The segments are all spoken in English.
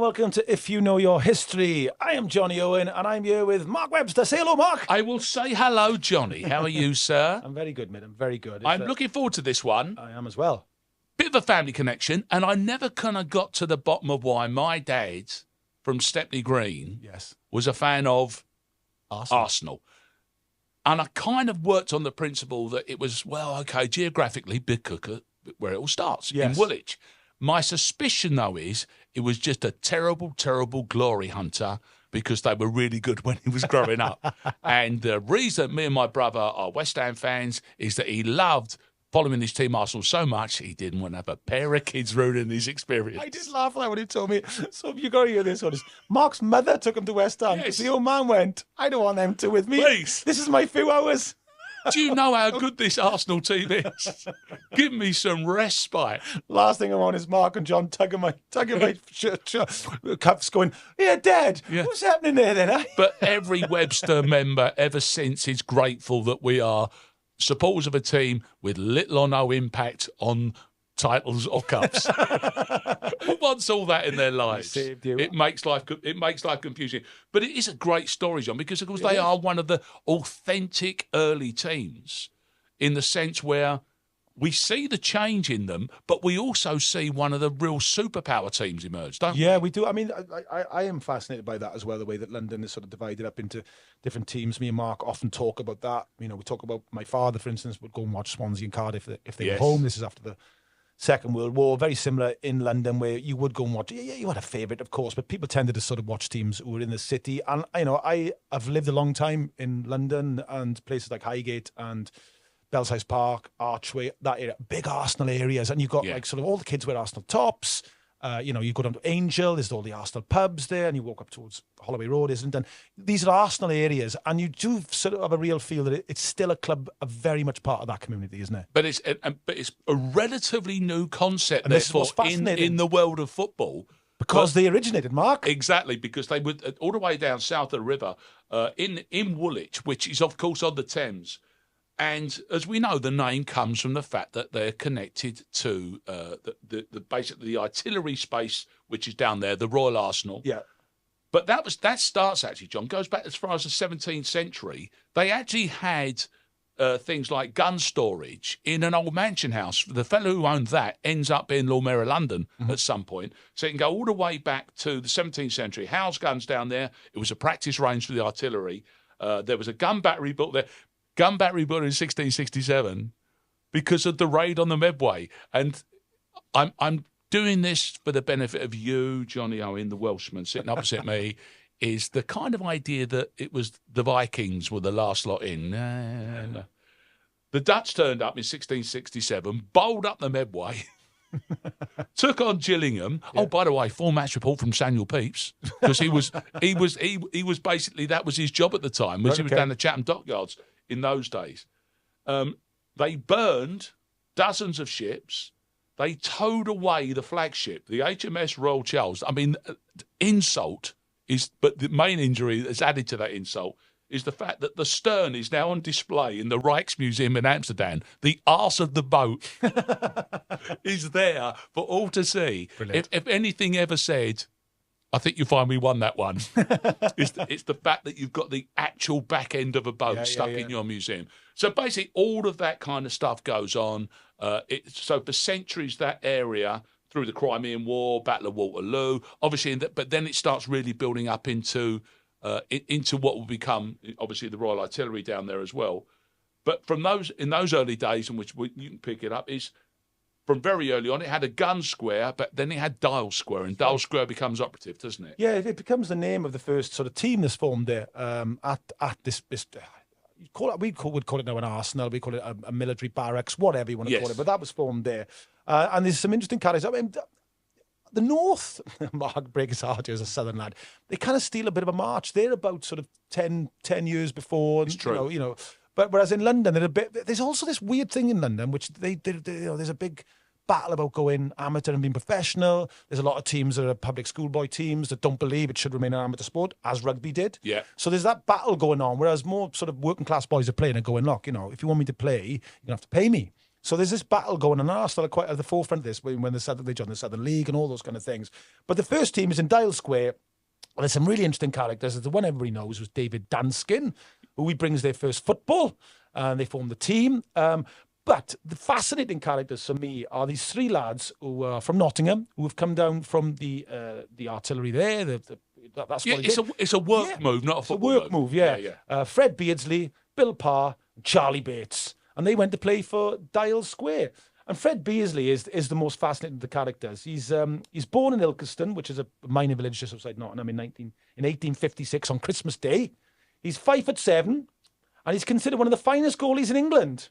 welcome to If You Know Your History. I am Johnny Owen, and I'm here with Mark Webster. Say hello, Mark. I will say hello, Johnny. How are you, sir? I'm very good, mate. I'm very good. I'm looking forward to this one. I am as well. Bit of a family connection, and I never kind of got to the bottom of why my dad from Stepney Green was a fan of Arsenal. And I kind of worked on the principle that it was, well, okay, geographically, Big Cooker, where it all starts, in Woolwich. My suspicion, though, is it was just a terrible, terrible glory hunter because they were really good when he was growing up. And the reason me and my brother are West Ham fans is that he loved following his team Arsenal so much he didn't want to have a pair of kids ruining his experience. I did laugh at that when he told me. So you got to hear this one. Mark's mother took him to West Ham. Yes. The old man went, I don't want them two with me. Please. This is my few hours. Do you know how good this Arsenal team is? Give me some respite. Last thing I want is Mark and John tugging my cuffs going, yeah, Dad, what's happening there then? Eh? But every Webster member ever since is grateful that we are supporters of a team with little or no impact on titles or cups. Who wants all that in their lives? It makes life confusing. But it is a great story, John, because of course they are one of the authentic early teams in the sense where we see the change in them, but we also see one of the real superpower teams emerge, don't we? Yeah, we do. I mean, I am fascinated by that as well, the way that London is sort of divided up into different teams. Me and Mark often talk about that. You know, we talk about my father, for instance, would go and watch Swansea and Cardiff if they were home. This is after the Second World War, very similar in London, where you would go and watch. Yeah, you had a favourite, of course, but people tended to sort of watch teams who were in the city. And I have lived a long time in London and places like Highgate and Belsize Park, Archway, that area, big Arsenal areas, and you've got like sort of all the kids wear Arsenal tops. You go down to Angel, there's all the Arsenal pubs there, and you walk up towards Holloway Road, isn't it? And these are Arsenal areas, and you do sort of have a real feel that it's still a club, a very much part of that community, isn't it? But it's a relatively new concept, and therefore, in the world of football. Because they originated, Mark. Exactly, because they would, all the way down south of the river, in Woolwich, which is, of course, on the Thames. And as we know, the name comes from the fact that they're connected to basically the artillery space, which is down there, the Royal Arsenal. Yeah. But that starts actually, John, goes back as far as the 17th century. They actually had things like gun storage in an old mansion house. The fellow who owned that ends up being Lord Mayor of London at some point. So you can go all the way back to the 17th century. House guns down there. It was a practice range for the artillery. There was a gun battery built there. Gun battery built in 1667 because of the raid on the Medway. And I'm doing this for the benefit of you, Johnny Owen, the Welshman sitting opposite me, is the kind of idea that it was the Vikings were the last lot in. No. The Dutch turned up in 1667, bowled up the Medway, took on Gillingham. Yeah. Oh, by the way, full match report from Samuel Pepys, because he was basically, that was his job at the time, he was down the Chapman dockyards in those days. They burned dozens of ships. They towed away the flagship, the HMS Royal Charles. I mean, insult is, but the main injury that's added to that insult is the fact that the stern is now on display in the Rijksmuseum in Amsterdam. The arse of the boat is there for all to see. If anything ever said, I think you'll find we won that one. It's the fact that you've got the actual back end of a boat stuck in your museum. So basically all of that kind of stuff goes on. So for centuries, that area, through the Crimean War, Battle of Waterloo, obviously, but then it starts really building up into what will become, obviously, the Royal Artillery down there as well. But in those early days, in which you can pick it up, is from very early on, it had a gun square, but then it had Dial Square, and Dial Square becomes operative, doesn't it? Yeah, it becomes the name of the first sort of team that's formed there at this we would call it now an arsenal, we call it a military barracks, whatever you want to call it, but that was formed there. And there's some interesting characters. I mean, the North, Mark breaks his heart here as a Southern lad, they kind of steal a bit of a march. They're about sort of 10 years before. It's true. You know, but whereas in London, there's also this weird thing in London, which there's a big battle about going amateur and being professional. There's a lot of teams that are public schoolboy teams that don't believe it should remain an amateur sport, as rugby did. Yeah. So there's that battle going on, whereas more sort of working class boys are playing and going, look, you know, if you want me to play, you're going to have to pay me. So there's this battle going on, and Arsenal are quite at the forefront of this when they said that they joined the Southern League and all those kind of things. But the first team is in Dial Square. Well, there's some really interesting characters. The one everybody knows was David Danskin, who he brings their first football, and they form the team. But the fascinating characters for me are these three lads who are from Nottingham, who have come down from the artillery there. That's what it's a work move, not a football move. It's a work move, yeah. Fred Beardsley, Bill Parr, and Charlie Bates. And they went to play for Dial Square. And Fred Beardsley is the most fascinating of the characters. He's born in Ilkeston, which is a minor village just outside Nottingham, in 1856 on Christmas Day. He's 5'7", and he's considered one of the finest goalies in England.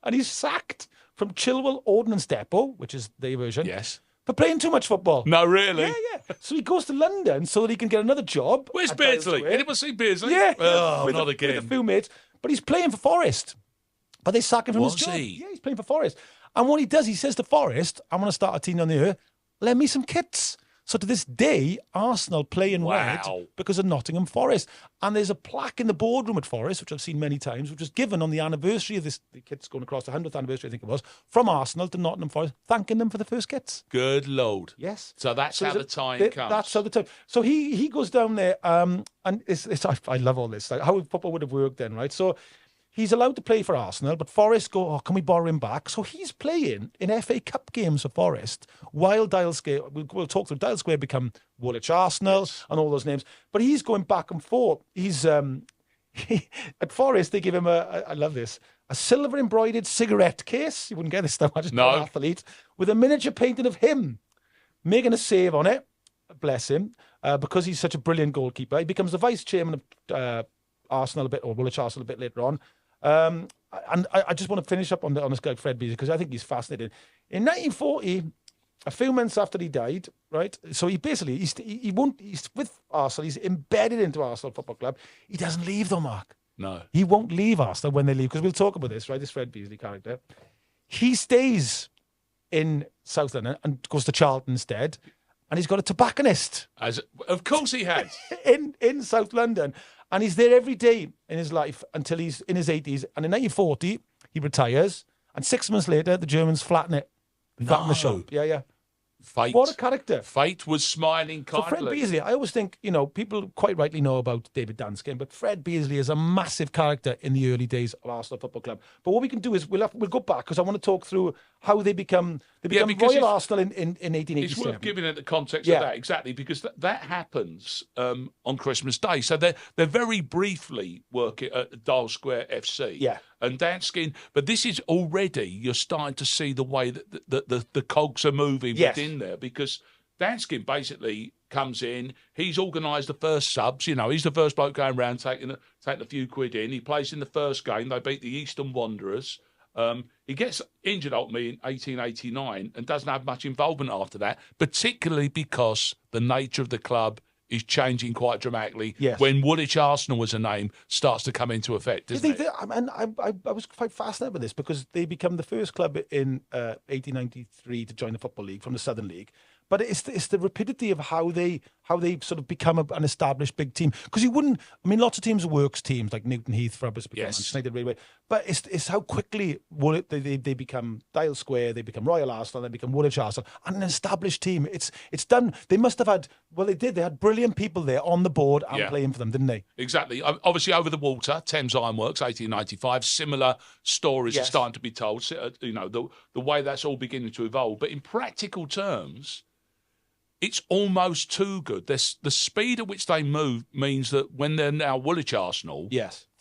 And he's sacked from Chilwell Ordnance Depot, which is their version, for playing too much football. No, really? Yeah. So he goes to London so that he can get another job. Where's Beardsley? Anyone see Beardsley? Yeah. Oh, not again. With a few mates. But he's playing for Forest. But they sack him from his job. Yeah, he's playing for Forest. And what he does, he says to Forest, I'm going to start a team on the earth. Lend me some kits. So to this day, Arsenal play in red because of Nottingham Forest. And there's a plaque in the boardroom at Forest, which I've seen many times, which was given on the anniversary of this, the kits going across the 100th anniversary, I think it was, from Arsenal to Nottingham Forest, thanking them for the first kits. Good Lord. Yes. So that's how the time comes. That's how the time. So he goes down there, and I love all this, like how football would have worked then, right? So he's allowed to play for Arsenal, but Forest go, can we borrow him back? So he's playing in FA Cup games for Forest while Dial Square, we'll talk through, Dial Square become Woolwich Arsenal and all those names. But he's going back and forth. He's at Forest, they give him I love this, a silver embroidered cigarette case. You wouldn't get this stuff, just an athlete, with a miniature painting of him making a save on it. Bless him, because he's such a brilliant goalkeeper. He becomes the vice chairman of Arsenal a bit, or Woolwich Arsenal a bit later on. And I just want to finish up on this guy Fred Beardsley because I think he's fascinating. In 1940, a few months after he died, right? So he basically he's with Arsenal. He's embedded into Arsenal Football Club. He doesn't leave though, Mark. No, he won't leave Arsenal when they leave because we'll talk about this, right? This Fred Beardsley character. He stays in South London and goes to Charlton instead, and he's got a tobacconist. Of course he has in South London. And he's there every day in his life until he's in his 80s. And in 1940, he retires. And 6 months later, the Germans flatten it. Flatten the shop. Yeah. Fate. What a character. Fate was smiling kindly. For Fred Beardsley, I always think, people quite rightly know about David Danskin, but Fred Beardsley is a massive character in the early days of Arsenal Football Club. But what we can do is we'll go back because I want to talk through how they become Royal Arsenal in 1887. It's worth giving it the context of that, exactly, because that happens on Christmas Day. So they're very briefly working at Dial Square FC. Yeah. And Danskin, but this is already, you're starting to see the way that the cogs are moving within there, because Danskin basically comes in, he's organised the first subs, he's the first bloke going around taking a few quid in. He plays in the first game, they beat the Eastern Wanderers. He gets injured ultimately in 1889 and doesn't have much involvement after that, particularly because the nature of the club is changing quite dramatically when Woolwich Arsenal as a name starts to come into effect, doesn't it? I was quite fascinated with this because they become the first club in 1893 to join the Football League from the Southern League. But it's the rapidity of how they sort of become an established big team. Because lots of teams are works teams like Newton Heath for us, become Manchester United Railway. But it's how quickly they become Dial Square, they become Royal Arsenal, they become Woolwich Arsenal, and an established team. It's done. They must have had, they did. They had brilliant people there on the board and playing for them, didn't they? Exactly. Obviously, over the water, Thames Ironworks, 1895. Similar stories are starting to be told. The way that's all beginning to evolve. But in practical terms, it's almost too good. The speed at which they move means that when they're now Woolwich Arsenal,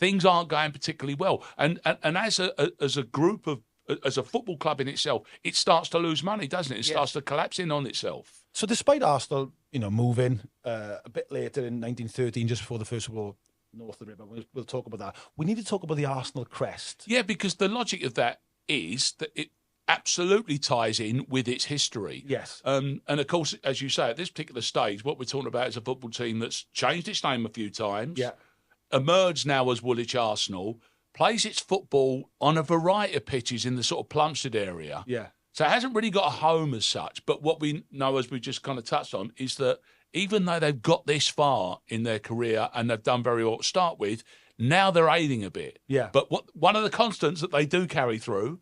things aren't going particularly well. And as a group of, as a football club in itself, it starts to lose money, doesn't it? It starts to collapse in on itself. So despite Arsenal, moving a bit later in 1913, just before the First World War, north of the river, we'll talk about that. We need to talk about the Arsenal crest. Yeah, because the logic of that is that it absolutely ties in with its history. Yes. And of course, as you say, at this particular stage, what we're talking about is a football team that's changed its name a few times, emerged now as Woolwich Arsenal, plays its football on a variety of pitches in the sort of Plumstead area. Yeah. So it hasn't really got a home as such. But what we know, as we just kind of touched on, is that even though they've got this far in their career and they've done very well to start with, now they're ailing a bit. Yeah. But one of the constants that they do carry through,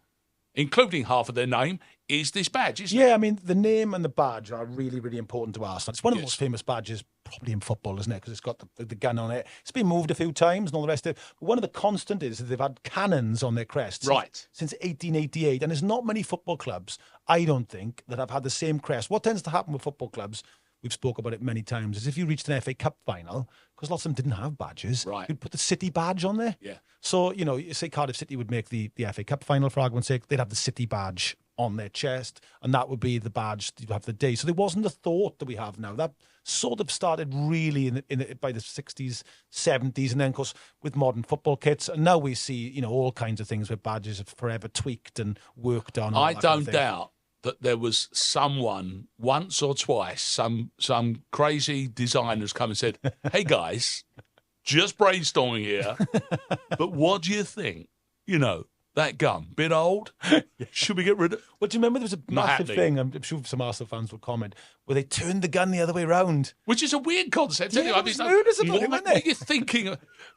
including half of their name, is this badge, isn't it? Yeah, I mean, the name and the badge are really, really important to Arsenal. It's one of the most famous badges probably in football, isn't it? Because it's got the gun on it. It's been moved a few times and all the rest of it. But one of the constant is that they've had cannons on their crests since 1888. And there's not many football clubs, I don't think, that have had the same crest. What tends to happen with football clubs, we've spoke about it many times, is if you reached an FA Cup final, because lots of them didn't have badges, you'd put the City badge on there. Yeah. So, you know, you say Cardiff City would make the FA Cup final, for argument's sake, they'd have the City badge on their chest, and that would be the badge you'd have the day. So there wasn't the thought that we have now. That sort of started really by the 60s, 70s, and then, of course, with modern football kits. And now we see, you know, all kinds of things where badges are forever tweaked and worked on. I don't doubt that there was someone once or twice, some crazy designers come and said, "Hey guys, just brainstorming here, but what do you think? You know, that gun, bit old? Should we get rid of?" Well, do you remember there was a massive thing? I'm sure some Arsenal fans will comment where they turned the gun the other way round, which is a weird concept. Yeah, I mean, what are you thinking?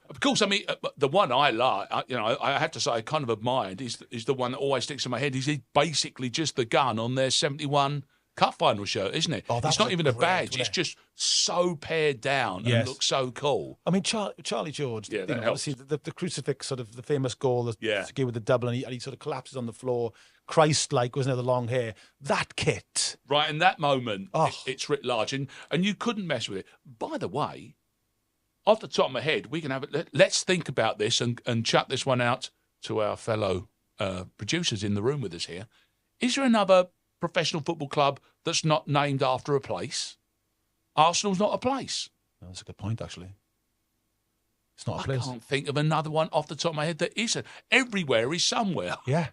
Of course, I mean, the one I like, you know, I have to say, I kind of admired is the one that always sticks in my head. Is basically just the gun on their 71 Cup final shirt, isn't it? It's not even a badge. It's just so pared down and looks so cool. I mean, Charlie George, yeah, that helps. obviously the crucifix, sort of the famous goal, the with the double, and he sort of collapses on the floor, Christ-like, wasn't it, the long hair. That kit. Right, in that moment, it's writ large, and you couldn't mess with it. By the way, off the top of my head, we can have it. Let's think about this and chuck this one out to our fellow producers in the room with us here. Is there another professional football club that's not named after a place? Arsenal's not a place. No, that's a good point, actually. It's not a place. I can't think of another one off the top of my head that isn't. Everywhere is somewhere. Yeah,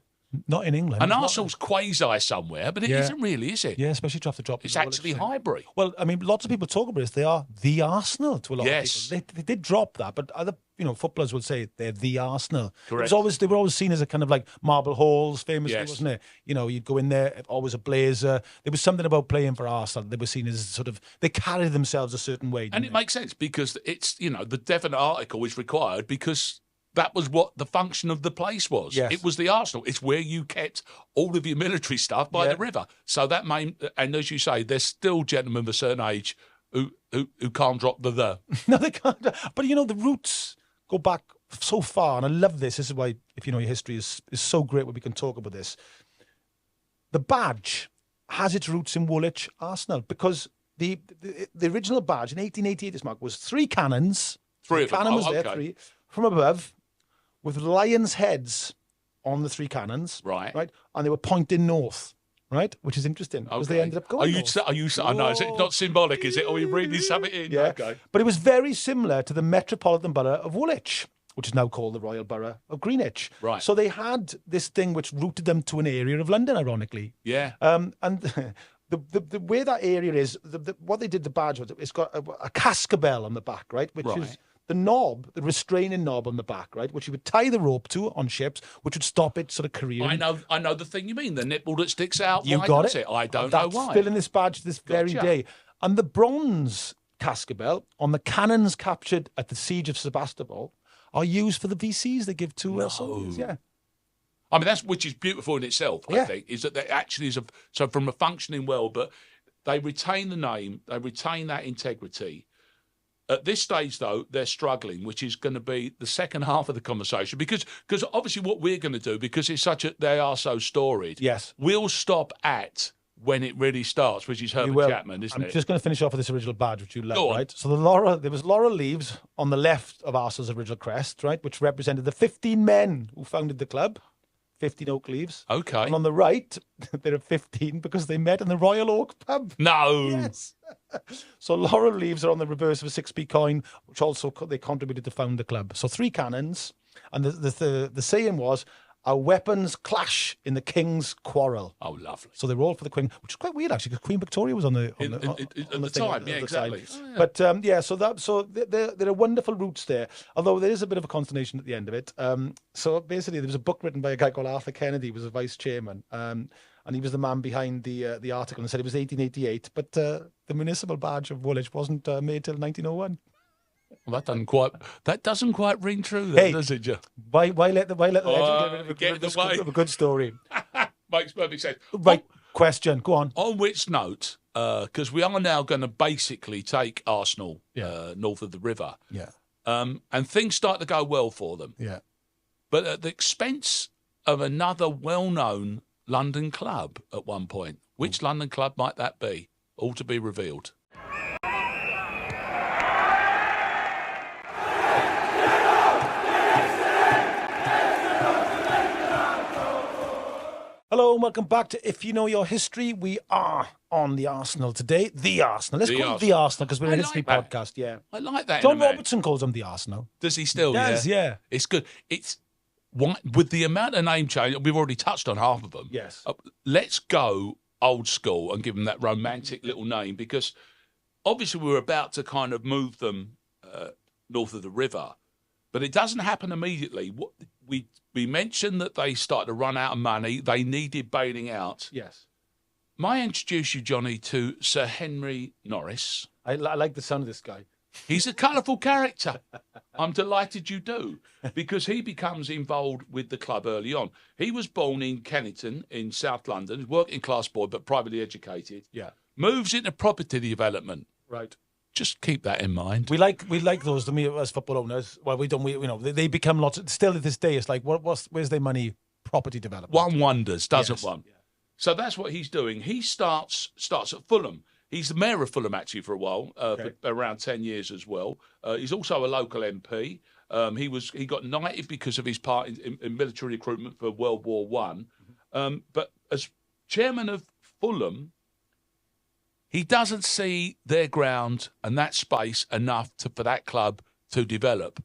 not in England. And Arsenal's quasi somewhere, but it isn't really, is it? Yeah, especially after dropping. It's actually Highbury. Well, I mean, lots of people talk about this. They are the Arsenal to a lot of people. They did drop that, but other footballers would say they're the Arsenal. Correct. They were always seen as a kind of like Marble Halls, famously, wasn't it? You know, you'd go in there, always a blazer. There was something about playing for Arsenal. They were seen as sort of, they carried themselves a certain way. And it makes sense because it's, the definite article is required because that was what the function of the place was. Yes. It was the Arsenal. It's where you kept all of your military stuff by the river. So that and as you say, there's still gentlemen of a certain age who can't drop the. No, they can't. But the roots go back so far, and I love this. This is why, if you know your history, is so great when we can talk about this. The badge has its roots in Woolwich Arsenal because the original badge in 1888, this Mark, was three cannons. Three of them. Cannon was there, three from above, with lions' heads on the three cannons. Right. And they were pointing north. Right, which is interesting because they ended up going. I know it's not symbolic, is it? Or are you reading something in? Yeah. Okay. But it was very similar to the Metropolitan Borough of Woolwich, which is now called the Royal Borough of Greenwich. Right. So they had this thing which rooted them to an area of London, ironically. Yeah. And the way that area is, what they did, the badge was, it's got a cascabel on the back, right, which is the knob, the restraining knob on the back, right, which you would tie the rope to on ships, which would stop it sort of careering. I know the thing you mean, the nipple that sticks out. You got it. I don't know why. That's still in this badge this very day. And the bronze cascabel on the cannons captured at the Siege of Sebastopol are used for the VCs they give to soldiers. Yeah. I mean, which is beautiful in itself, I think, is that there actually is so from a functioning world, but they retain the name, they retain that integrity. At this stage, though, they're struggling, which is going to be the second half of the conversation, because obviously what we're going to do, because they are so storied, we'll stop at when it really starts, which is Herbert Chapman, isn't it? I'm just going to finish off with this original badge, which you love, Go on. right? So there was laurel leaves on the left of Arsenal's original crest, right, which represented the 15 men who founded the club. 15 oak leaves. Okay. And on the right, there are 15 because they met in the Royal Oak pub. No. Yes. So laurel leaves are on the reverse of a 6p coin, which also they contributed to found the club. So three cannons. And the saying was, our weapons clash in the king's quarrel. Oh, lovely. So they were all for the Queen, which is quite weird, actually, because Queen Victoria was on the time. Yeah, exactly. Oh, yeah. But, so there are wonderful roots there, although there is a bit of a consternation at the end of it. So basically, there was a book written by a guy called Arthur Kennedy, who was a vice chairman, and he was the man behind the article, and said it was 1888, but the municipal badge of Woolwich wasn't made till 1901. Well, that doesn't quite ring true, then, does it, Joe? Why let the legend get in the way of a good story? Makes perfect sense. Right, question. Go on. On which note, because we are now going to basically take Arsenal north of the river. Yeah. And things start to go well for them. Yeah. But at the expense of another well-known London club at one point. Which London club might that be? All to be revealed. Hello and welcome back to If You Know Your History. We are on the Arsenal today. The Arsenal. Let's call it the Arsenal because we're a history podcast. Yeah. I like that. John Robertson calls them the Arsenal. Does he still? He does, yeah. It's good. It's with the amount of name change, we've already touched on half of them. Yes. Let's go old school and give them that romantic little name because obviously we're about to kind of move them north of the river, but it doesn't happen immediately. We mentioned that they started to run out of money. They needed bailing out. Yes. May I introduce you, Johnny, to Sir Henry Norris? I like the sound of this guy. He's a colourful character. I'm delighted you do, because he becomes involved with the club early on. He was born in Kennington in South London, working class boy, but privately educated. Yeah. Moves into property development. Right. Just keep that in mind. We like those to me as football owners. Well, they become lots. Still to this day, it's like where's their money? Property development. One wonders, doesn't one? Yeah. So that's what he's doing. He starts at Fulham. He's the mayor of Fulham actually for a while, for around 10 years as well. He's also a local MP. He got knighted because of his part in military recruitment for World War One. But as chairman of Fulham, he doesn't see their ground and that space enough for that club to develop.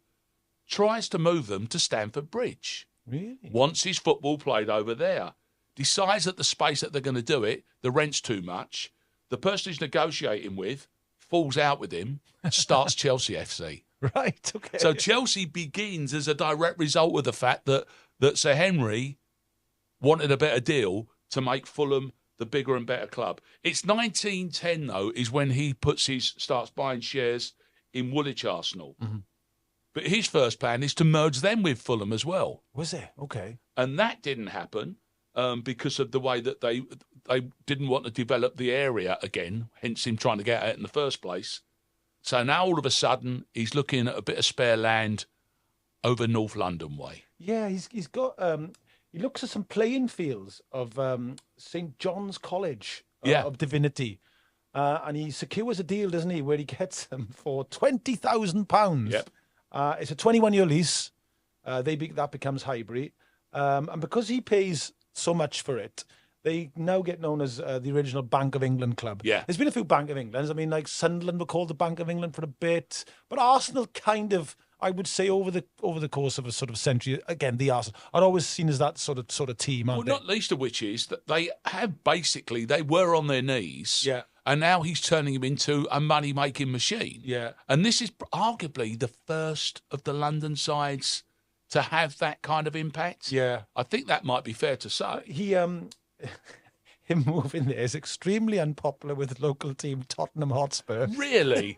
Tries to move them to Stamford Bridge. Really? Wants his football played over there. Decides that the space that they're going to do it, the rent's too much. The person he's negotiating with falls out with him, starts Chelsea FC. Right, okay. So Chelsea begins as a direct result of the fact that Sir Henry wanted a better deal to make Fulham the bigger and better club. It's 1910, though, is when he starts buying shares in Woolwich Arsenal. Mm-hmm. But his first plan is to merge them with Fulham as well. Was it? Okay. And that didn't happen because of the way that they didn't want to develop the area again, hence him trying to get out in the first place. So now all of a sudden he's looking at a bit of spare land over North London way. Yeah, he's got he looks at some playing fields of St. John's College of Divinity. And he secures a deal, doesn't he, where he gets them for £20,000. Yep. It's a 21-year lease. That becomes Highbury. And because he pays so much for it, they now get known as the original Bank of England club. Yeah. There's been a few Bank of Englands. I mean, like Sunderland were called the Bank of England for a bit. But Arsenal kind of, I would say, over the course of a sort of century, again, the Arsenal are always seen as that sort of team, aren't they? Not least of which is that they were on their knees. Yeah. And now he's turning him into a money-making machine. Yeah. And this is arguably the first of the London sides to have that kind of impact. Yeah. I think that might be fair to say. Him moving there is extremely unpopular with the local team Tottenham Hotspur. Really?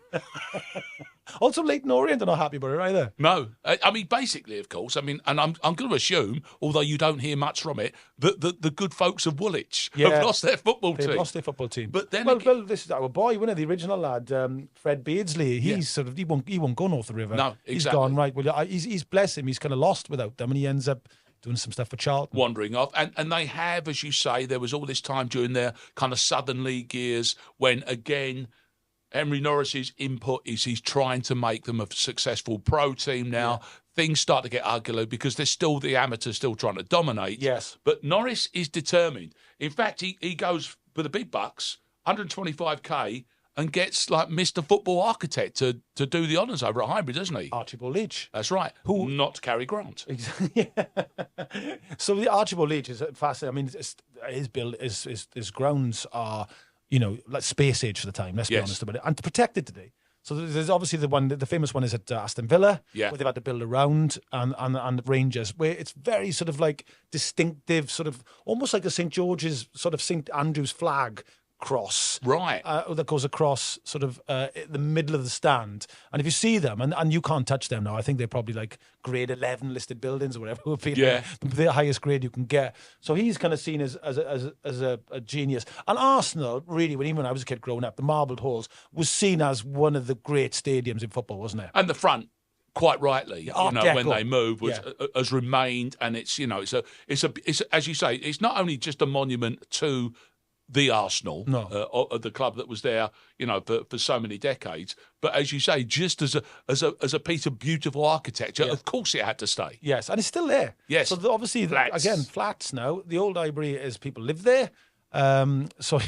Also, Leighton Orient are not happy about it either. No. I mean, basically, of course, and I'm going to assume, although you don't hear much from it, that the good folks of Woolwich have lost their football team. They've lost their football team. But then well, this is our boy, wasn't it? The original lad, Fred Beardsley. He's he won't go north the river. No, exactly. He's gone, right. Well, he's bless him. He's kind of lost without them, and he ends up doing some stuff for Charlton. Wandering off. And they have, as you say, there was all this time during their kind of Southern League years when, again, Henry Norris's input is he's trying to make them a successful pro team now. Yeah. Things start to get ugly because there's still the amateurs still trying to dominate. Yes. But Norris is determined. In fact, he goes for the big bucks, 125k, and gets like Mr. Football Architect to do the honours over at Highbury, doesn't he? Archibald Leach. That's right. Who not Cary Grant. Yeah. So the Archibald Leach is fascinating. I mean, his build, his grounds are, like space age for the time. Let's be honest about it, and protected today. So there's obviously the famous one is at Aston Villa, where they've had to build around, and the Rangers, where it's very sort of like distinctive, sort of almost like a St. George's, sort of St. Andrew's flag, cross. Right. That goes across sort of the middle of the stand. And if you see them, and you can't touch them now, I think they're probably like grade 11 listed buildings or whatever would be the highest grade you can get. So he's kind of seen as a genius. And Arsenal, really, even when I was a kid growing up, the Marbled Halls was seen as one of the great stadiums in football, wasn't it? And the front, quite rightly, Art when Deco. they move, has remained, and it's it's as you say, it's not only just a monument to the Arsenal, the club that was there, for so many decades, but as you say, just as a piece of beautiful architecture, of course it had to stay. Yes, and it's still there. Yes, so obviously, flats. Again, flats now. The old Highbury is people live there. So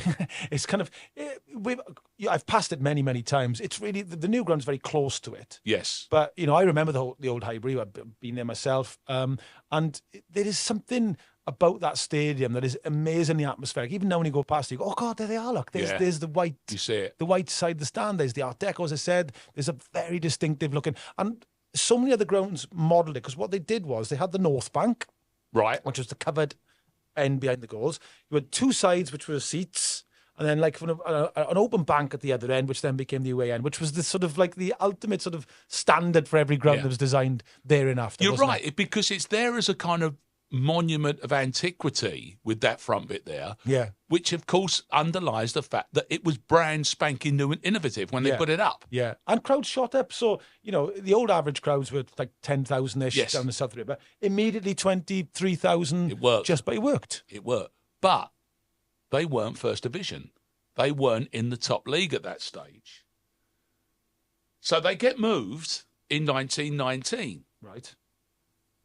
it's kind of I've passed it many, many times. It's really the new ground's very close to it. Yes, but I remember the old Highbury. I've been there myself, and there is something about that stadium that is amazingly atmospheric. Even now when you go past, you go, "Oh God, there they are! Look, there's the white. You see it, the white side of the stand. There's the Art Deco, as I said. There's a very distinctive looking, and so many other grounds modelled it because what they did was they had the North Bank, right, which was the covered end behind the goals. You had two sides which were seats, and then like an open bank at the other end, which then became the away end, which was the sort of like the ultimate sort of standard for every ground that was designed thereafter. You're right, because it's there as a kind of monument of antiquity with that front bit there, which of course underlies the fact that it was brand spanking new and innovative when they put it up. Yeah, and crowds shot up. So the old average crowds were like 10,000-ish down the South River. Immediately 23,000. It worked. It worked. It worked, but they weren't First Division. They weren't in the top league at that stage. So they get moved in 1919. Right.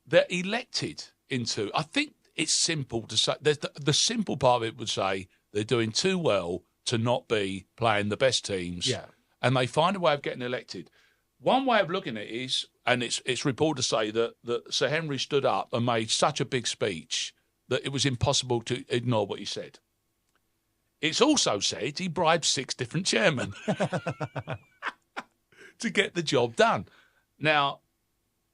They're elected into, I think it's simple to say, the simple part of it would say they're doing too well to not be playing the best teams. Yeah. And they find a way of getting elected. One way of looking at it is, and it's reported to say that Sir Henry stood up and made such a big speech that it was impossible to ignore what he said. It's also said he bribed 6 different chairmen to get the job done. Now,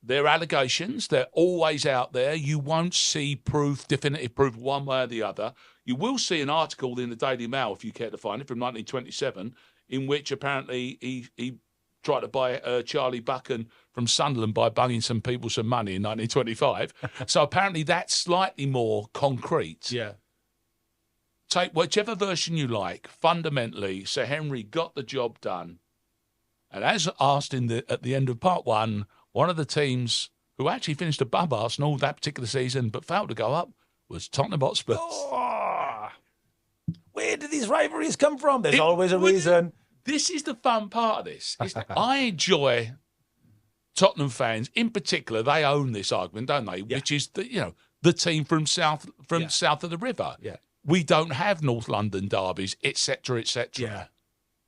they're allegations. They're always out there. You won't see definitive proof one way or the other. You will see an article in the Daily Mail, if you care to find it, from 1927, in which apparently he tried to buy Charlie Buchan from Sunderland by bunging some people some money in 1925. So apparently that's slightly more concrete. Yeah. Take whichever version you like. Fundamentally, Sir Henry got the job done. And as asked at the end of part 1, one of the teams who actually finished above Arsenal that particular season but failed to go up was Tottenham Hotspur. Oh, where did these rivalries come from? There's always a reason. This is the fun part of this. I enjoy Tottenham fans, in particular. They own this argument, don't they? Yeah. Which is the team from south of the river. Yeah, we don't have North London derbies, etc., etc. Yeah,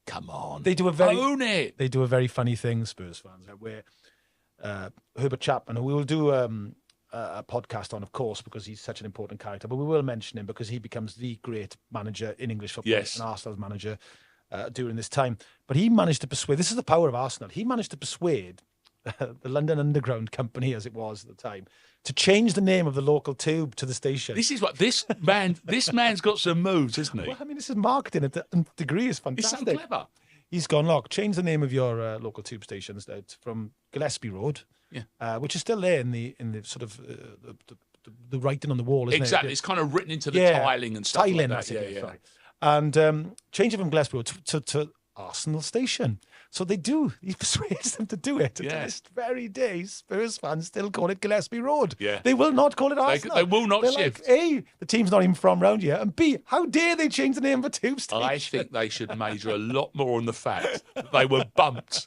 come on, own it. They do a very funny thing, Spurs fans, where Herbert Chapman, who we will do a podcast on, of course, because he's such an important character, but we will mention him because he becomes the great manager in English football, and Arsenal's manager during this time. But he managed to persuade, this is the power of Arsenal, he managed to persuade the London Underground Company, as it was at the time, to change the name of the local tube to the station. This is what this man's got some moves, isn't he? Well, I mean, this is marketing at the nth degree. Is fantastic. He's so clever. He's gone, look, change the name of your local tube stations from Gillespie Road, which is still there in the sort of the writing on the wall, isn't it? Exactly. It's kind of written into the tiling and stuff like that. Sorry. And change it from Gillespie Road to Arsenal Station. So they do. He persuades them to do it. To this very day, Spurs fans still call it Gillespie Road. Yeah. They will not call it Arsenal. They will not shift. Like, A, the team's not even from round here, and B, how dare they change the name of a tube station? I think they should major a lot more on the fact that they were bumped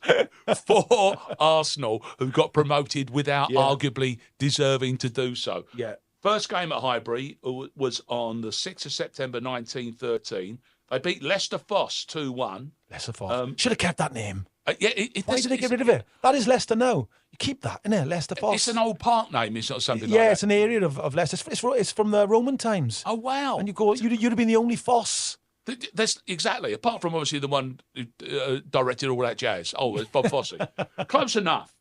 for Arsenal, who got promoted without arguably deserving to do so. Yeah. First game at Highbury was on the 6th of September 1913. They beat Leicester Foss 2-1. Leicester Foss. Should have kept that name. Why did they get rid of it? That is Leicester now. You keep that, innit? Leicester Foss. It's an old park name. It's not something like that. Yeah, it's an area of Leicester. It's from the Roman times. Oh, wow. And you'd have been the only Foss. That's exactly. Apart from obviously the one who directed all that jazz. Oh, it's Bob Fosse. Close enough.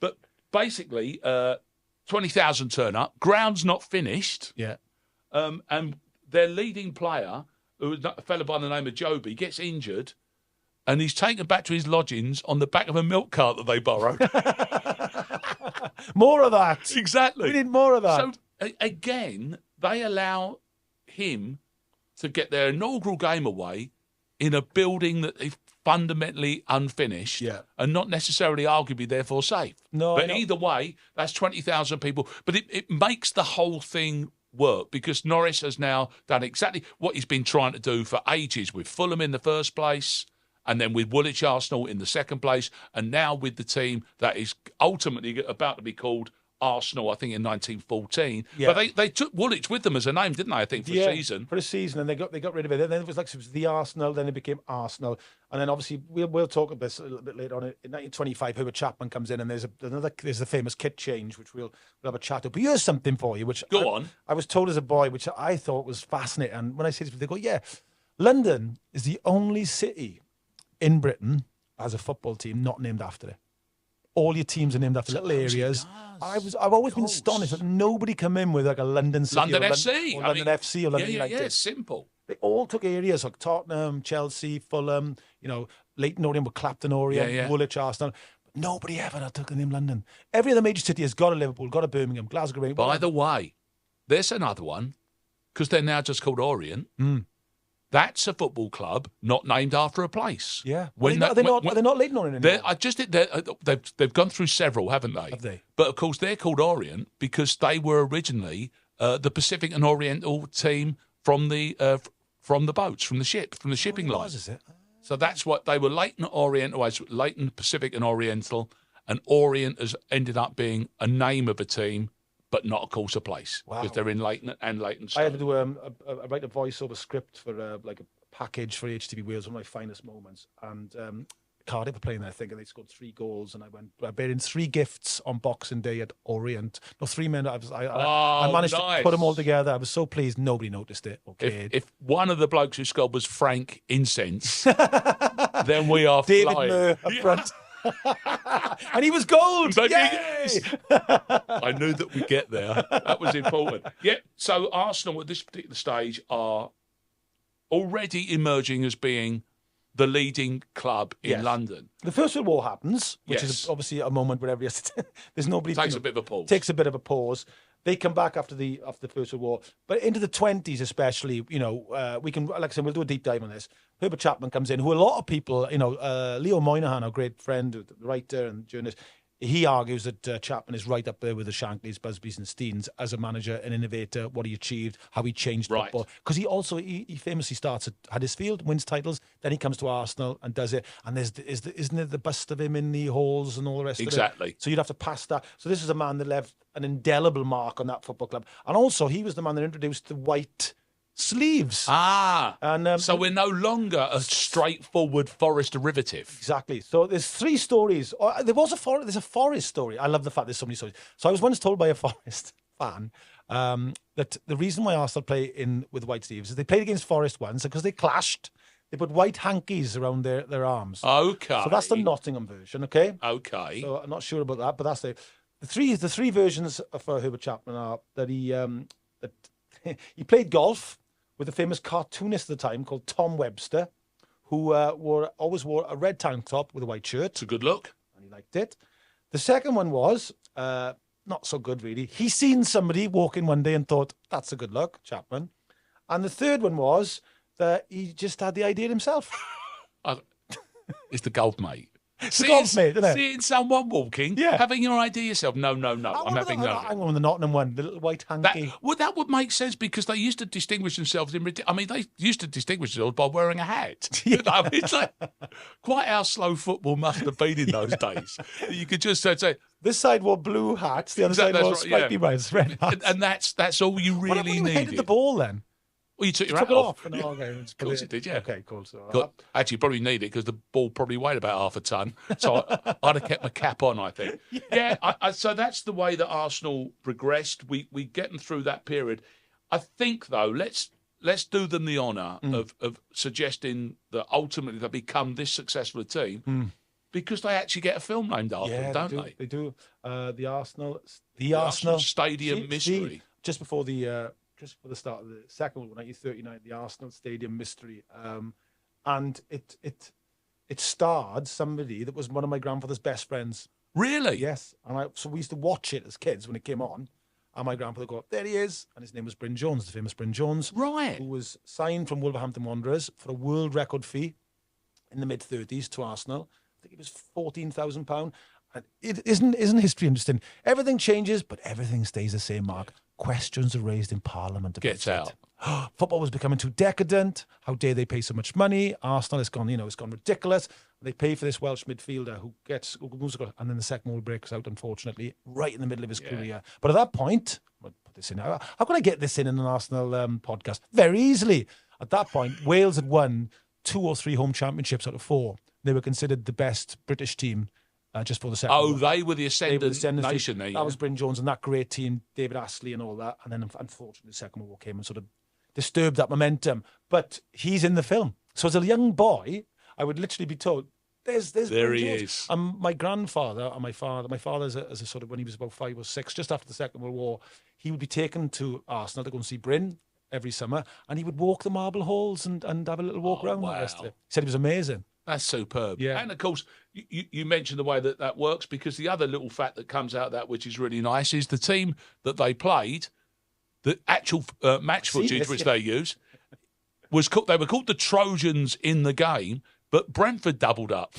But basically, 20,000 turn up. Ground's not finished. Yeah. And their leading player, who was a fella by the name of Joby, gets injured, and he's taken back to his lodgings on the back of a milk cart that they borrowed. More of that. Exactly. We need more of that. So, again, they allow him to get their inaugural game away in a building that is fundamentally unfinished and not necessarily arguably therefore safe. No, but either way, that's 20,000 people. But it makes the whole thing work because Norris has now done exactly what he's been trying to do for ages with Fulham in the first place, and then with Woolwich Arsenal in the second place, and now with the team that is ultimately about to be called Arsenal, I think, in 1914. Yeah. But they took Woolwich with them as a name, didn't they, I think, for a season? For a season, and they got rid of it. And then it was the Arsenal, then it became Arsenal. And then obviously, we'll talk about this a little bit later on. In 1925, Herbert Chapman comes in, and there's the famous kit change, which we'll have a chat about. But here's something for you, which I was told as a boy, which I thought was fascinating. And when I say this, they go, London is the only city in Britain as a football team not named after it. All your teams are named after little areas. I've always been astonished that nobody come in with like a London City London FC. Or London FC or London United. Yeah, simple. They all took areas like Tottenham, Chelsea, Fulham, Leyton Orient with Clapton Orient, Woolwich, Arsenal. But nobody ever took the name London. Every other major city has got a Liverpool, got a Birmingham, Glasgow. By the way, there's another one, because they're now just called Orient. That's a football club not named after a place. Yeah. Are they not Leyton Orient anymore? They've gone through several, haven't they? Have they? But, of course, they're called Orient because they were originally the Pacific and Oriental team from the boats, from the shipping line. Is it? So that's what they were, Leyton Orient, Leyton Pacific and Oriental, and Orient has ended up being a name of a team, but not, of course, a place because they're in Leyton and Leytonstone. I had to do write a voiceover script for like a package for HTV Wales, one of my finest moments, and Cardiff were playing there, I think, and they scored 3 goals, and I buried in 3 gifts on Boxing Day at Orient. No, 3 men. I managed to put them all together. I was so pleased. Nobody noticed it. Okay. If one of the blokes who scored was Frank Incense, then we are David flying. Moore up front. And he was gold. Yes. I knew that we'd get there. That was important. Yeah. So Arsenal at this particular stage are already emerging as being the leading club in London. The First World War happens, which is obviously a moment where there's nobody. Takes a bit of a pause. Takes a bit of a pause. They come back after the First World War, but into the 20s especially, we can, like I said, we'll do a deep dive on this. Herbert Chapman comes in, who a lot of people, Leo Moynihan, our great friend, the writer and journalist, he argues that Chapman is right up there with the Shanklys, Busbys and Steens as a manager, an innovator, what he achieved, how he changed football. Because he famously starts at Huddersfield, wins titles, then he comes to Arsenal and does it. And isn't there the bust of him in the halls and all the rest of it? Exactly. So you'd have to pass that. So this is a man that left an indelible mark on that football club. And also, he was the man that introduced the white sleeves. And so we're no longer a straightforward Forest derivative. Exactly. So there's 3 stories. There's a Forest story. I love the fact there's so many stories. So I was once told by a Forest fan that the reason why Arsenal play in with white sleeves is they played against Forest once because they clashed. They put white hankies around their arms. Okay. So that's the Nottingham version. Okay. Okay. So I'm not sure about that, but that's the three versions for Herbert Chapman are that he played golf with a famous cartoonist at the time called Tom Webster, who always wore a red tank top with a white shirt. It's a good look. And he liked it. The second one was not so good, really. He seen somebody walking one day and thought, that's a good look, Chapman. And the third one was that he just had the idea himself. It's the golf mate. It's the golf mate, isn't it? Seeing someone walking, having your idea yourself. No, I'm having no. I'm on the Nottingham one, the little white hanky. That would make sense because they used to distinguish themselves they used to distinguish themselves by wearing a hat. It's like quite how slow football must have been in those days. You could just say this side wore blue hats, the other side wore stripy red hats. And that's all you really needed. What headed the ball then? Well, you took your hat off. No, okay, of course it did, yeah. Okay, cool. So, actually, you probably need it because the ball probably weighed about half a ton. So I'd have kept my cap on, I think. So that's the way that Arsenal progressed. We get them through that period. I think, though, let's do them the honour of suggesting that ultimately they become this successful a team because they actually get a film named after them, don't they? They do. The Arsenal Stadium Mystery. Just before the just for the start of the second World War, 1939, the Arsenal Stadium mystery. And it starred somebody that was one of my grandfather's best friends. Really? Yes. And so we used to watch it as kids when it came on. And my grandfather would go, there he is. And his name was Bryn Jones, the famous Bryn Jones. Right. Who was signed from Wolverhampton Wanderers for a world record fee in the mid-30s to Arsenal. I think it was £14,000. And isn't history interesting? Everything changes, but everything stays the same, Mark. Questions are raised in Parliament. Gets out. Football was becoming too decadent. How dare they pay so much money? Arsenal has gone, it's gone ridiculous. They pay for this Welsh midfielder who moves across, and then the Second World breaks out, unfortunately, right in the middle of his career. But at that point, I'll put this in. How can I get this in an Arsenal podcast? Very easily. At that point, Wales had won 2 or 3 home championships out of 4. They were considered the best British team. Just for the second. Oh, they were the ascendant nation there. That was Bryn Jones and that great team, David Astley and all that. And then, unfortunately, the Second World War came and sort of disturbed that momentum. But he's in the film. So as a young boy, I would literally be told, there's there Bryn he Jones. is. My grandfather and my father as a sort of, when he was about 5 or 6, just after the Second World War, he would be taken to Arsenal to go and see Bryn every summer. And he would walk the marble halls and have a little walk around. Wow. The rest of it. He said it was amazing. That's superb. Yeah. And of course, you mentioned the way that works, because the other little fact that comes out of that, which is really nice, is the team that they played, the actual match footage which they use, they were called the Trojans in the game, but Brentford doubled up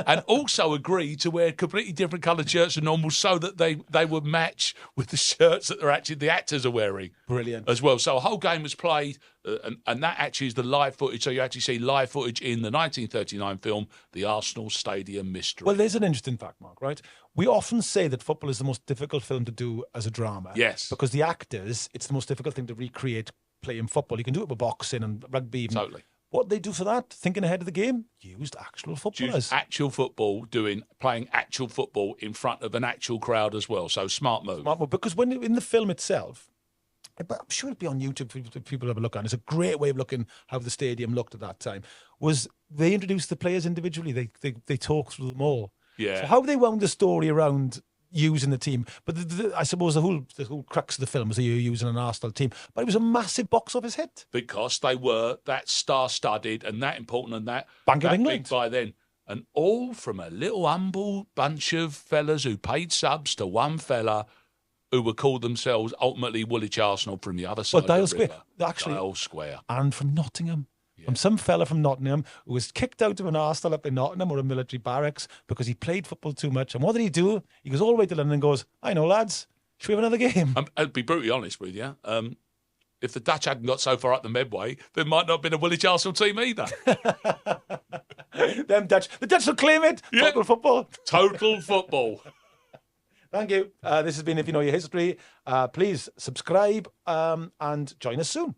and also agreed to wear completely different coloured shirts than normal so that they would match with the shirts that the actors are wearing. Brilliant. As well. So a whole game was played, and that actually is the live footage. So you actually see live footage in the 1939 film, The Arsenal Stadium Mystery. Well, there's an interesting fact, Mark, right? We often say that football is the most difficult film to do as a drama. Yes. Because the actors, it's the most difficult thing to recreate playing football. You can do it with boxing and rugby even. Totally. What they do for that, thinking ahead of the game, used actual footballers. Used actual football, playing actual football in front of an actual crowd as well. So smart move. Smart move. Because when in the film itself, but I'm sure it'll be on YouTube for people to have a look at. It's a great way of looking how the stadium looked at that time. Was they introduced the players individually? They talk through them all. Yeah. So how they wound the story around using the team, but I suppose the whole crux of the film was that you're using an Arsenal team, but it was a massive box office hit because they were that star-studded and that important and that Bank of England big by then, and all from a little humble bunch of fellas who paid subs to one fella who would call themselves ultimately Woolwich Arsenal from the other side of the river. Dial Square, and from Nottingham. From some fella from Nottingham who was kicked out of an Arsenal up in Nottingham or a military barracks because he played football too much. And what did he do? He goes all the way to London and goes, I know, lads, should we have another game? I'll be brutally honest with you. If the Dutch hadn't got so far up the Medway, there might not have been a Woolwich Arsenal team either. The Dutch will claim it. Yeah. Total football. Total football. Thank you. This has been If You Know Your History. Please subscribe and join us soon.